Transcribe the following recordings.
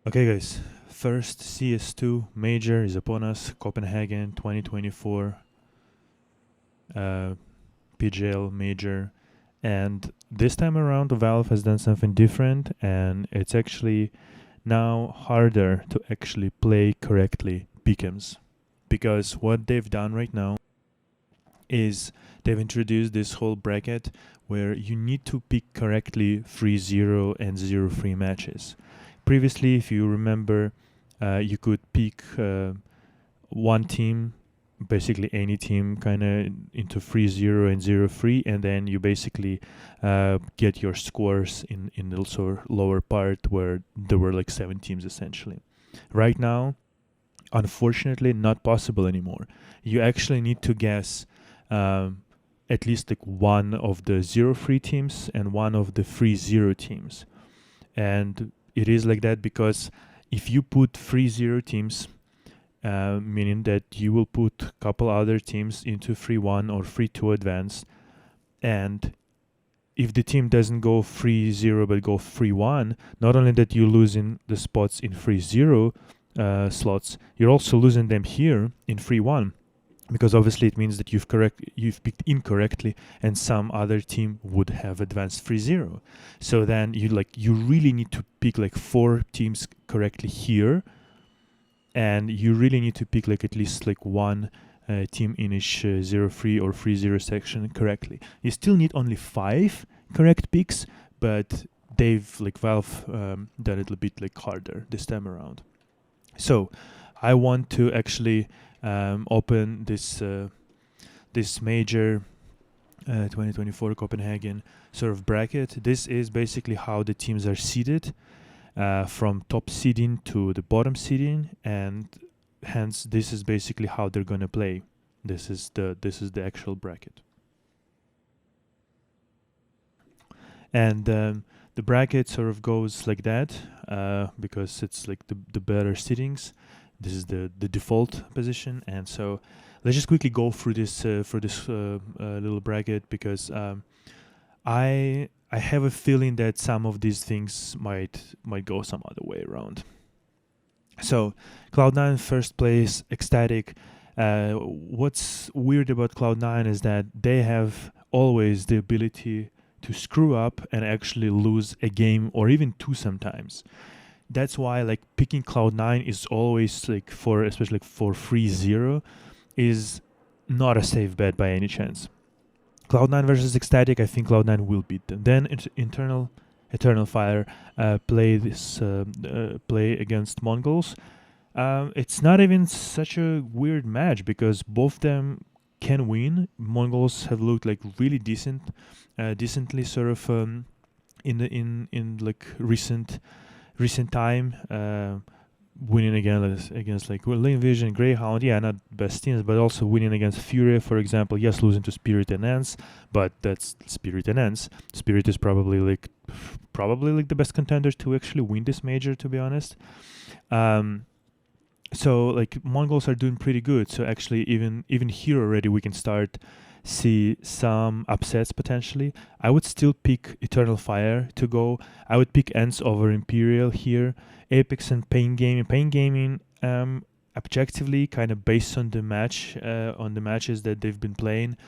Okay, guys. First CS2 Major is upon us. Copenhagen 2024 PGL Major. And this time around, Valve has done something different, and it's actually now harder to actually play correctly Pickems. Because what they've done right now is they've introduced this whole bracket where you need to pick correctly 3-0 and 0-3 matches. Previously, if you remember, you could pick one team, basically any team, kind of into 3-0 and 0-3, and then you basically get your scores in the lower part where there were like 7 teams essentially. Right now, unfortunately, not possible anymore. You actually need to guess at least like one of the 0-3 teams and one of the 3-0 teams. And it is like that because if you put 3-0 teams, meaning that you will put a couple other teams into 3-1 or 3-2 advance, and if the team doesn't go 3-0 but go 3-1, not only that you're losing the spots in 3-0 slots, you're also losing them here in 3-1. Because obviously it means that you've picked incorrectly, and some other team would have advanced 3-0. So then you really need to pick like 4 teams correctly here, and you really need to pick like at least like one team in each 0-3 or 3-0 section correctly. You still need only 5 correct picks, but Valve done it a little bit like harder this time around. So I want to actually open this major 2024 Copenhagen sort of bracket. This is basically how the teams are seeded from top seeding to the bottom seeding, and hence this is basically how they're gonna play. This is the actual bracket, and the bracket sort of goes like that because it's like the better seedings. This is the default position, and so let's just quickly go through this little bracket because I have a feeling that some of these things might go some other way around. So Cloud9 first place, ecstatic. What's weird about Cloud9 is that they have always the ability to screw up and actually lose a game or even 2 sometimes. That's why like picking Cloud9 is always like especially for 3-0 is not a safe bet by any chance. Cloud9 versus Ecstatic, I think Cloud9 will beat them. Then Eternal Fire play against Mongols. It's not even such a weird match because both them can win. Mongols have looked like really decently sort of in like recent time, winning against like Lane Vision, Greyhound, not best teams, but also winning against Fury, for example. Yes, losing to Spirit and Ents, but that's Spirit and Ents. Spirit is probably like the best contenders to actually win this major, to be honest. So like Mongols are doing pretty good. So actually, even here already, we can start see some upsets potentially. I would still pick Eternal Fire to go. I would pick Ents over Imperial here. Apex and Pain Gaming, objectively, kind of based on the matches that they've been playing,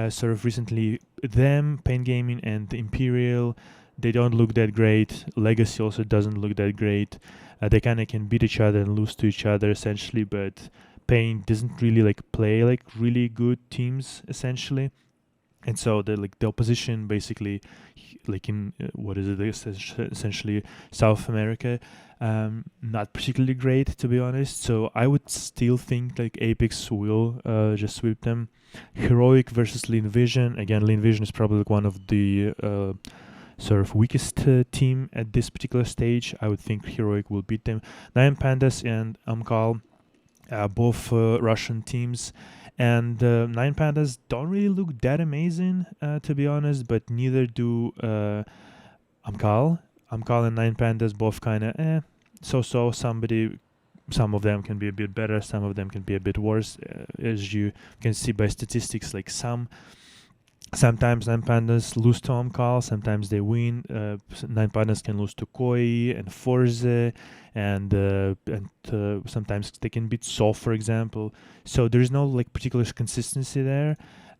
sort of recently, Pain Gaming and Imperial, they don't look that great. Legacy also doesn't look that great. They kind of can beat each other and lose to each other essentially, but Pain doesn't really like play like really good teams essentially, and so the opposition basically like in essentially South America, not particularly great, to be honest. So I would still think like Apex will just sweep them. Heroic versus Lean Vision. Again, Lean Vision is probably like one of the sort of weakest team at this particular stage. I would think Heroic will beat them. Nine Pandas and Amkal, both Russian teams, and Nine Pandas don't really look that amazing, to be honest, but neither do Amkal. Amkal and Nine Pandas both kind of so. Some of them can be a bit better, some of them can be a bit worse, as you can see by statistics. Like some Sometimes Nine Pandas lose to Amcal, sometimes they win. Nine Pandas can lose to Koi and Forze, and sometimes they can beat Sol, for example. So there's no like particular consistency there.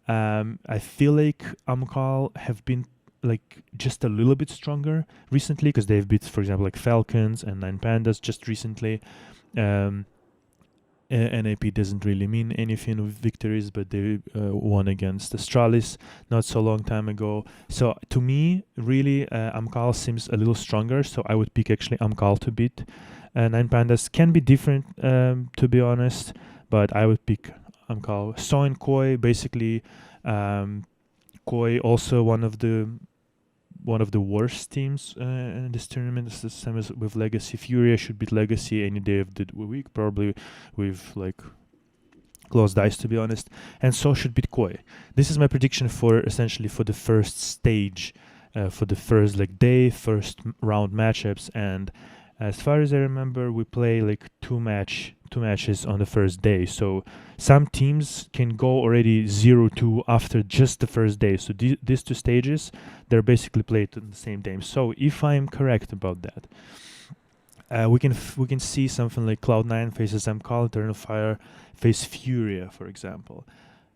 I feel like Amcal have been like just a little bit stronger recently because they've beat, for example, like Falcons and Nine Pandas just recently. Um, NAP doesn't really mean anything with victories, but they won against Astralis not so long time ago. So to me, really, Amcal seems a little stronger. So I would pick actually Amcal to beat. Nine Pandas can be different, to be honest, but I would pick Amcal. So and Koi, basically, Koi also one of the worst teams in this tournament. It's the same as with Legacy. Furia should beat Legacy any day of the week, probably with like close dice, to be honest. And so should beat Koi. This is my prediction for essentially for the first stage, for the first like day, first round matchups. And as far as I remember, we play like two matches on the first day. So some teams can go already 0-2 after just the first day. So these two stages, they're basically played on the same day. So if I'm correct about that, we can see something like Cloud9 faces Amcal, Eternal Fire face Furia, for example.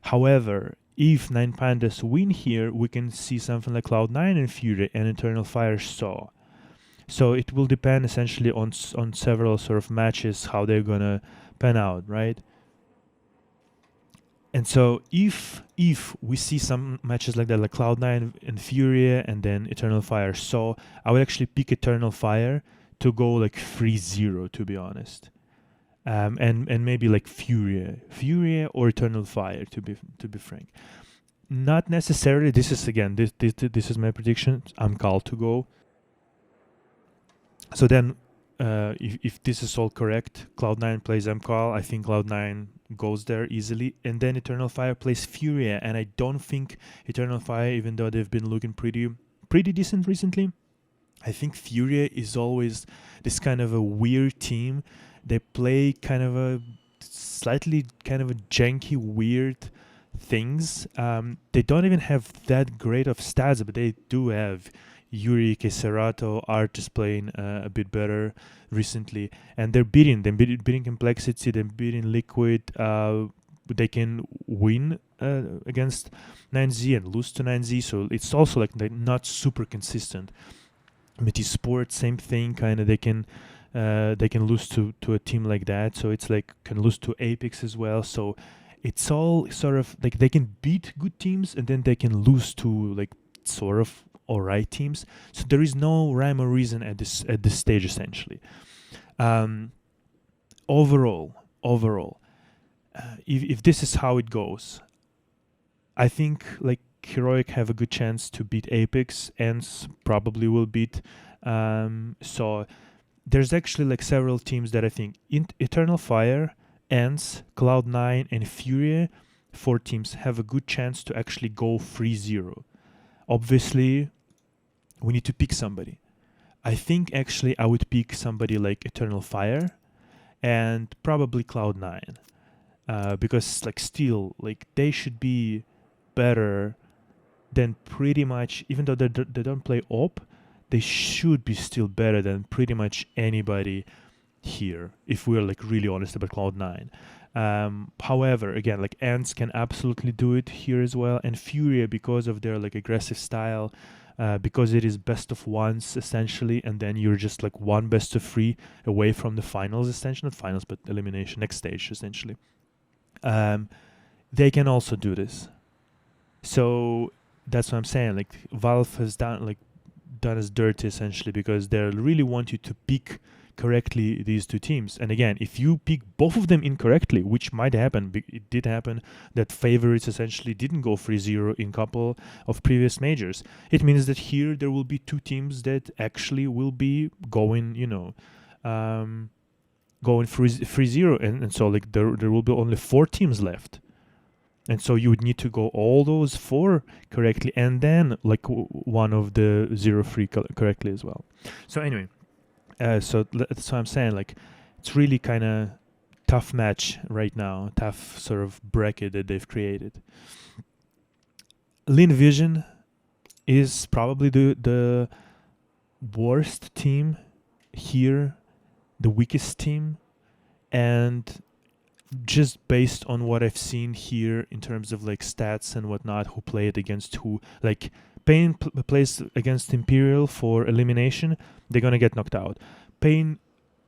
However, if Nine Pandas win here, we can see something like Cloud9 and Furia and Eternal Fire Saw. So it will depend essentially on several sort of matches, how they're gonna pan out, right? And so if we see some matches like that, like Cloud9 and Furia and then Eternal Fire, so I would actually pick Eternal Fire to go like 3-0, to be honest. And maybe like Furia or Eternal Fire, to be frank. Not necessarily. This is again this is my prediction. I'm called to go. So then, if this is all correct, Cloud9 plays MCall. I think Cloud9 goes there easily. And then Eternal Fire plays Furia. And I don't think Eternal Fire, even though they've been looking pretty decent recently, I think Furia is always this kind of a weird team. They play kind of a slightly kind of a janky, weird things. They don't even have that great of stats, but they do have Yuri, Keserato, Art is playing a bit better recently, and they're beating Complexity, they're beating Liquid. They can win against 9Z and lose to 9Z, so it's also like they're not super consistent. Meti Sport, same thing, kind of. They can lose to a team like that, so it's like can lose to Apex as well. So it's all sort of like they can beat good teams and then they can lose to like sort of alright teams. So there is no rhyme or reason at this stage essentially. Overall, if this is how it goes, I think like Heroic have a good chance to beat Apex, and probably will beat. So there's actually like several teams that I think Eternal Fire, Ants, Cloud9, and Furia, 4 teams have a good chance to actually go 3-0. Obviously, we need to pick somebody. I think actually I would pick somebody like Eternal Fire and probably Cloud9, because like still like they should be better than pretty much, even though they don't play op, they should be still better than pretty much anybody here, if we're like really honest about Cloud9. However, again, like Ants can absolutely do it here as well, and Furia, because of their like aggressive style, because it is best of ones essentially, and then you're just like one best of 3 away from the finals, essentially not finals but elimination, next stage essentially. They can also do this. So that's what I'm saying. Like Valve has done us dirty essentially, because they really want you to pick correctly these two teams. And again, if you pick both of them incorrectly, which might happen, it did happen that favorites essentially didn't go 3-0 in couple of previous majors. It means that here there will be 2 teams that actually will be going, going 3-0, and so like there will be only 4 teams left. And so you would need to go all those 4 correctly, and then like one of the 0-3 correctly as well. So anyway, so that's what I'm saying. Like, it's really kind of tough match right now, tough sort of bracket that they've created. Lean Vision is probably the worst team here, the weakest team, and just based on what I've seen here in terms of like stats and whatnot, who played against who, like Pain plays against Imperial for elimination, they're gonna get knocked out. Pain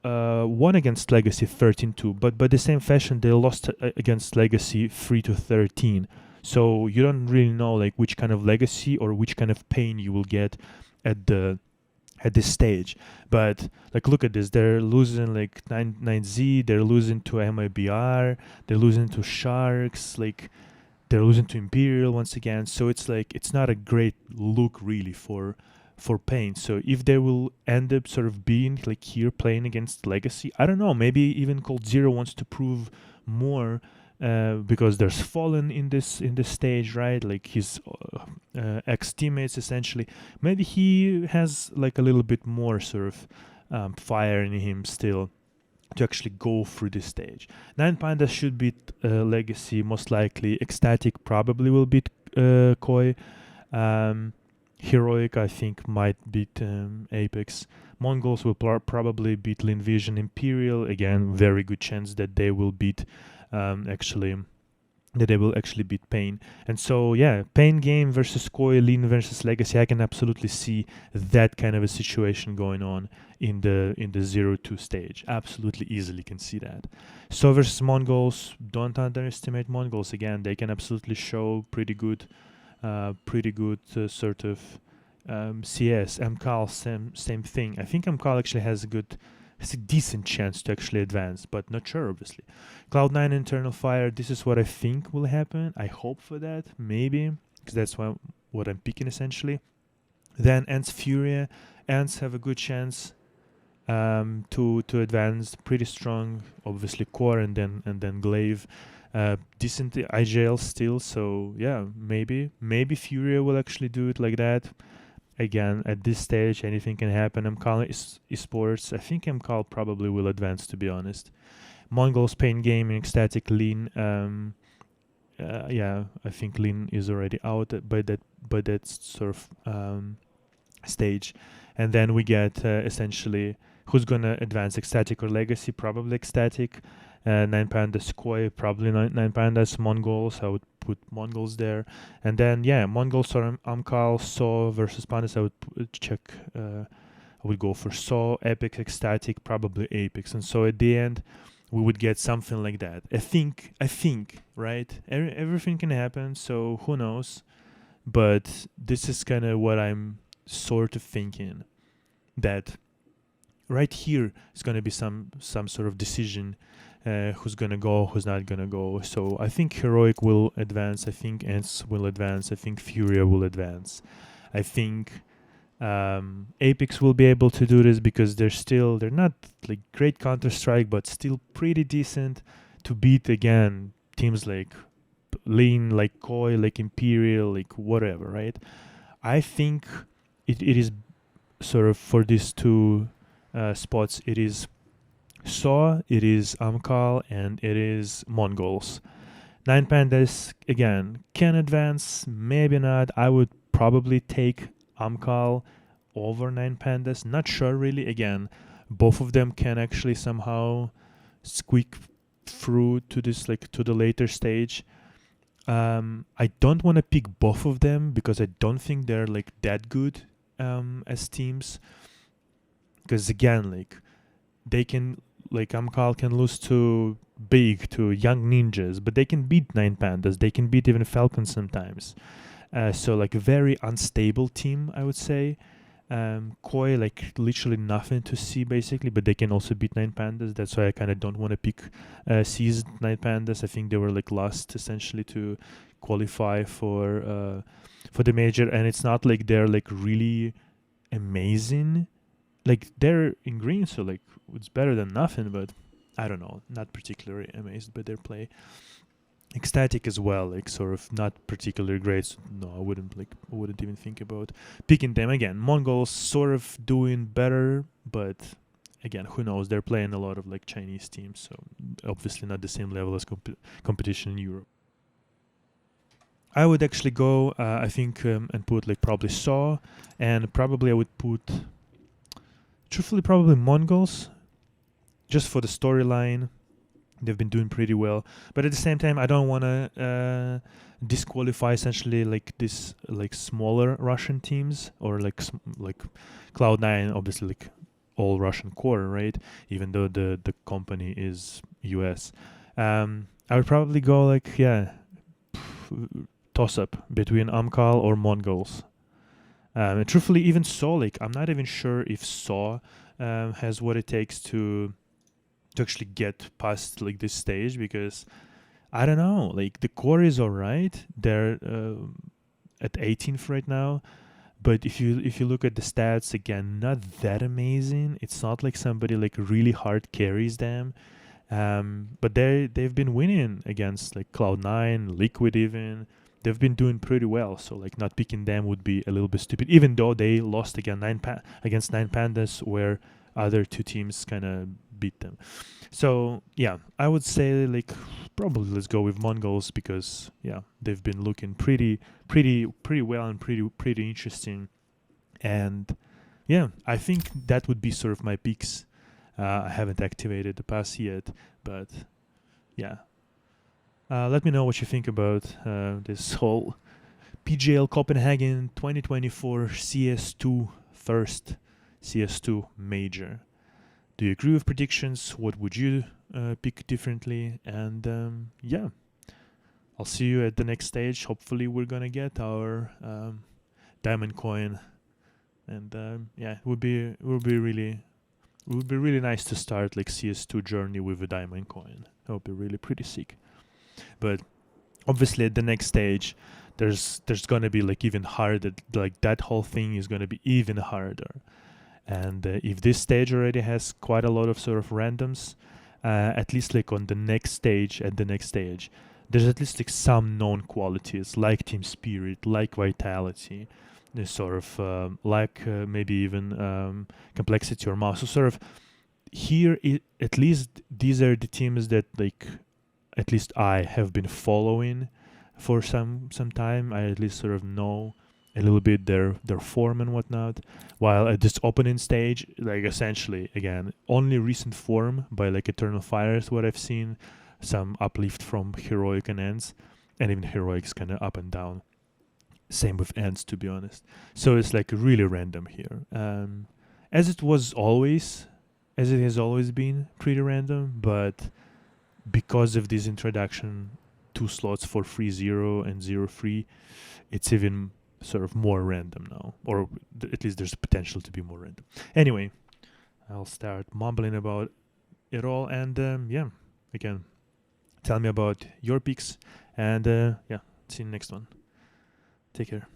won against Legacy 13-2, but by the same fashion they lost against Legacy 3-13. So you don't really know like which kind of Legacy or which kind of Pain you will get at this stage. But like look at this, they're losing like 9Z, they're losing to MIBR, they're losing to Sharks, like they're losing to Imperial once again. So it's like it's not a great look really for Pain. So if they will end up sort of being like here playing against Legacy, I don't know, maybe even Cold Zero wants to prove more, because there's Fallen in this stage, right? Like his ex teammates essentially. Maybe he has like a little bit more sort of fire in him still to actually go through this stage. Nine Pandas should beat Legacy most likely. Ecstatic probably will beat Koi. Heroic, I think, might beat Apex. Mongols will probably beat Lean Vision. Imperial, again, very good chance that they will beat actually beat Pain. And so, yeah, Pain game versus Koi, Lean versus Legacy. I can absolutely see that kind of a situation going on in the 0-2 stage. Absolutely easily can see that. So versus Mongols, don't underestimate Mongols. Again, they can absolutely show pretty good sort of CS. MCAL, same thing. I think MCAL actually has a decent chance to actually advance, but not sure, obviously. Cloud9 internal fire, this is what I think will happen. I hope for that, maybe, because that's what I'm picking essentially. Then Ants Furia. Ants have a good chance to advance, pretty strong. Obviously Core and then Glaive. Decent IGL still, so yeah, maybe Furia will actually do it like that. Again, at this stage, anything can happen. MCAL esports. I think MCAL probably will advance, to be honest. Mongols, Pain Gaming, Ecstatic, Lean. Yeah, I think Lean is already out by that sort of stage. And then we get essentially who's gonna advance, Ecstatic or Legacy? Probably Ecstatic. Nine Pandas, Koi, probably Nine Pandas. Mongols, I would put Mongols there. And then, yeah, Mongols or Amkal, Saw versus Pandas, I would check. I would go for Saw, Epic, Ecstatic, probably Apex. And so at the end, we would get something like that. I think, right? Everything can happen, so who knows? But this is kind of what I'm sort of thinking, that right here is going to be some sort of decision, who's going to go, who's not going to go. So I think Heroic will advance, I think Ants will advance, I think Furia will advance. I think Apex will be able to do this because they're not like great Counter-Strike, but still pretty decent to beat, again, teams like Lean, like Koi, like Imperial, like whatever, right? I think it is sort of for these two spots, it is Saw, it is Amkal, and it is Mongols. Nine Pandas, again, can advance, maybe not. I would probably take Amkal over Nine Pandas. Not sure, really. Again, both of them can actually somehow squeak through to this, like, to the later stage. I don't want to pick both of them because I don't think they're, like, that good as teams. Because, again, like, they can, like Amkal can lose to young ninjas, but they can beat Nine Pandas. They can beat even Falcon sometimes. So like a very unstable team, I would say. Koi, like literally nothing to see basically, but they can also beat Nine Pandas. That's why I kind of don't want to pick seasoned Nine Pandas. I think they were like last essentially to qualify for the major, and it's not like they're like really amazing. Like they're in green, so like it's better than nothing, but I don't know, not particularly amazed by their play. Ecstatic as well, like sort of not particularly great. So no, I wouldn't even think about picking them again. Mongols sort of doing better, but again, who knows? They're playing a lot of like Chinese teams, so obviously not the same level as competition in Europe. I would actually go, I think, and put like probably Saw, and probably I would put, truthfully, probably Mongols, just for the storyline. They've been doing pretty well, but at the same time, I don't want to disqualify essentially like this like smaller Russian teams, or like like Cloud9, obviously like all Russian core, right? Even though the company is US. I would probably go like, yeah, toss up between Amkal or Mongols. And truthfully, even Saw, like I'm not even sure if Saw has what it takes to actually get past like this stage, because I don't know, like the core is alright. They're at 18th right now, but if you look at the stats again, not that amazing. It's not like somebody like really hard carries them. But they've been winning against like Cloud9, Liquid even. They've been doing pretty well, so like not picking them would be a little bit stupid. Even though they lost against against Nine Pandas, where other two teams kind of beat them. So yeah, I would say like probably let's go with Mongols, because yeah, they've been looking pretty well and pretty interesting. And yeah, I think that would be sort of my picks. I haven't activated the pass yet, but yeah. Let me know what you think about this whole PGL Copenhagen 2024 CS2 first CS2 Major. Do you agree with predictions? What would you pick differently? And yeah, I'll see you at the next stage. Hopefully, we're gonna get our diamond coin, and yeah, it would be really nice to start like CS2 journey with a diamond coin. That would be really pretty sick. But obviously at the next stage, there's gonna be like even harder. Like that whole thing is gonna be even harder. And if this stage already has quite a lot of sort of randoms, at least like on the next stage, there's at least like some known qualities like team spirit, like vitality, sort of like maybe even complexity or mouse. So sort of here, at least these are the teams that like at least I have been following for some time. I at least sort of know a little bit their form and whatnot. While at this opening stage, like essentially again, only recent form by like Eternal Fire is what I've seen. Some uplift from Heroic and Ends, and even Heroic's kind of up and down. Same with Ends, to be honest. So it's like really random here. As it was always, as it has always been, pretty random, but because of this introduction, 2 slots for free 0 and 0 free, it's even sort of more random now, or at least there's potential to be more random. Anyway, I'll start mumbling about it all, and yeah, again, tell me about your picks, and yeah, see you next one. Take care.